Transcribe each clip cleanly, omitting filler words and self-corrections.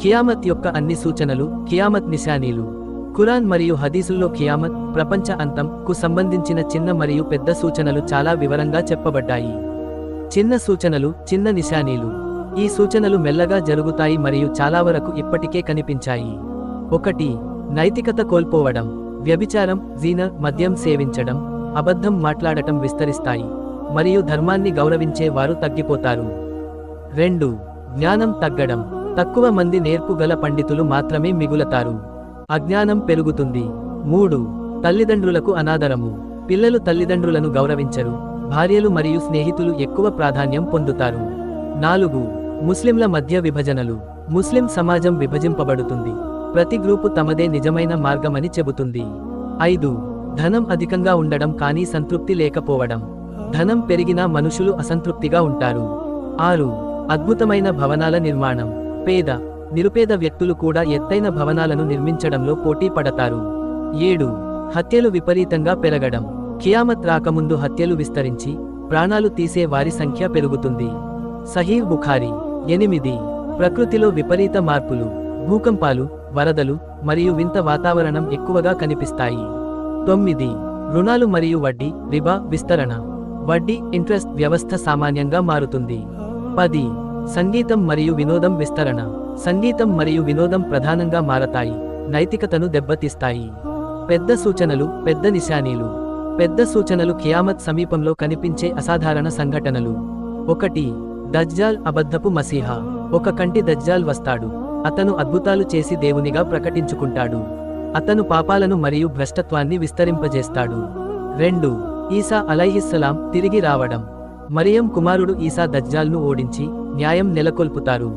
ఖియామత్ యొక్క అన్ని సూచనలు, ఖియామత్ నిశానీలు. ఖురాన్ మరియు హదీసుల్లో ఖియామత్, ప్రపంచ అంతం కు సంబంధించిన చిన్న మరియు పెద్ద సూచనలు చాలా వివరంగా చెప్పబడ్డాయి. చిన్న సూచనలు, చిన్న నిశానీలు. ఈ సూచనలు మెల్లగా జరుగుతాయి మరియు చాలా వరకు ఇప్పటికే కనిపించాయి. 1. నైతికత కోల్పోవడం. వ్యభిచారం, జీన, మద్యం సేవించడం, అబద్ధం మాట్లాడటం విస్తరిస్తాయి, మరియు ధర్మాన్ని గౌరవించే వారు తగ్గిపోతారు. 2. జ్ఞానం తగ్గడం. తక్కువ మంది నేర్పుగల పండితులు మాత్రమే మిగులతారు. అజ్ఞానం పెరుగుతుంది. 3. తల్లిదండ్రులకు అనాదరము. పిల్లలు తల్లిదండ్రులను గౌరవించరు, భార్యలు మరియు స్నేహితులు ఎక్కువ ప్రాధాన్యం పొందుతారు. 4. ముస్లింల మధ్య విభజనలు. ముస్లిం సమాజం విభజింపబడుతుంది, ప్రతి గ్రూపు తమదే నిజమైన మార్గమని చెబుతుంది. 5. ధనం అధికంగా ఉండడం కానీ సంతృప్తి లేకపోవడం. ధనం పెరిగినా మనుషులు అసంతృప్తిగా ఉంటారు. 6. అద్భుతమైన భవనాల నిర్మాణం. పేద, నిరుపేద వ్యక్తులు కూడా ఎత్తైన భవనాలను నిర్మించడంలో పోటీ పడతారు. 7. హత్యలు విపరీతంగా పెరగడం. ఖియామత్ రాకముందు హత్యలు విస్తరించి, ప్రాణాలు తీసే వారి సంఖ్య పెరుగుతుంది. సహీహ్ బుఖారీ. 8. ప్రకృతిలో విపరీత మార్పులు. భూకంపాలు, వరదలు, మరియు వింత వాతావరణం ఎక్కువగా కనిపిస్తాయి. 9. రుణాలు మరియు వడ్డీ, రిబా విస్తరణ. వడ్డీ, ఇంట్రెస్ట్ వ్యవస్థ సామాన్యంగా మారుతుంది. 10. సంగీతం మరియు వినోదం విస్తరణ. సంగీతం మరియు వినోదం ప్రధానంగా మారతాయి, నైతికతను దెబ్బతీస్తాయి. పెద్ద సూచనలు, పెద్ద నిశానీలు. పెద్ద సూచనలు ఖియామత్ సమీపంలో కనిపించే అసాధారణ సంఘటనలు. 1. దజ్జాల్, అబద్ధపు మసీహా. ఒక కంటి దజ్జాల్ వస్తాడు. అతను అద్భుతాలు చేసి దేవునిగా ప్రకటించుకుంటాడు. అతను పాపాలను మరియు భ్రష్టత్వాన్ని విస్తరింపజేస్తాడు. 2. ఈసా అలైహిస్సలాం తిరిగి రావడం. మరియం కుమారుడు ఈసా దజ్జాల్ను ఓడించి, న్యాయం నెలకొల్పుతారు.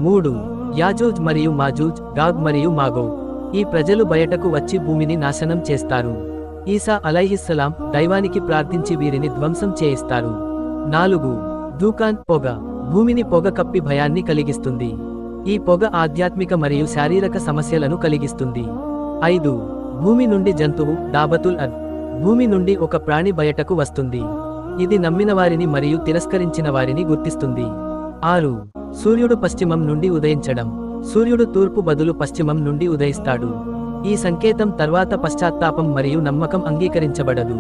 3. యాజూజ్ మరియు మాజూజ్, గాగ్ మరియు మాగోగ్. ఈ ప్రజలు బయటకు వచ్చి భూమిని నాశనం చేస్తారు. ఈసా అలైహిస్సలాం దైవానికి ప్రార్థించి వీరిని ధ్వంసం చేయిస్తారు. 4. దూకాన్, పొగ. భూమిని పొగ కప్పి భయాన్ని కలిగిస్తుంది. ఈ పొగ ఆధ్యాత్మిక మరియు శారీరక సమస్యలను కలిగిస్తుంది. 5. భూమి నుండి జంతువు, దాబతుల్ అర్ద్. భూమి నుండి ఒక ప్రాణి బయటకు వస్తుంది. ఇది నమ్మిన వారిని మరియు తిరస్కరించిన వారిని గుర్తిస్తుంది. 6. సూర్యుడు పశ్చిమం నుండి ఉదయించడం. సూర్యుడు తూర్పు బదులు పశ్చిమం నుండి ఉదయిస్తాడు. ఈ సంకేతం తర్వాత పశ్చాత్తాపం మరియు నమ్మకం అంగీకరించబడదు.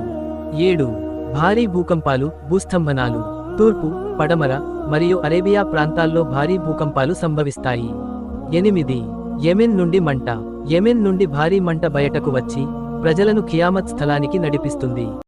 7. భారీ భూకంపాలు, భూస్తంభనాలు. తూర్పు, పడమర, మరియు అరేబియా ప్రాంతాల్లో భారీ భూకంపాలు సంభవిస్తాయి. 8. యెమెన్ నుండి మంట. యెమెన్ నుండి భారీ మంట బయటకు వచ్చి, ప్రజలను ఖియామత్ స్థలానికి నడిపిస్తుంది.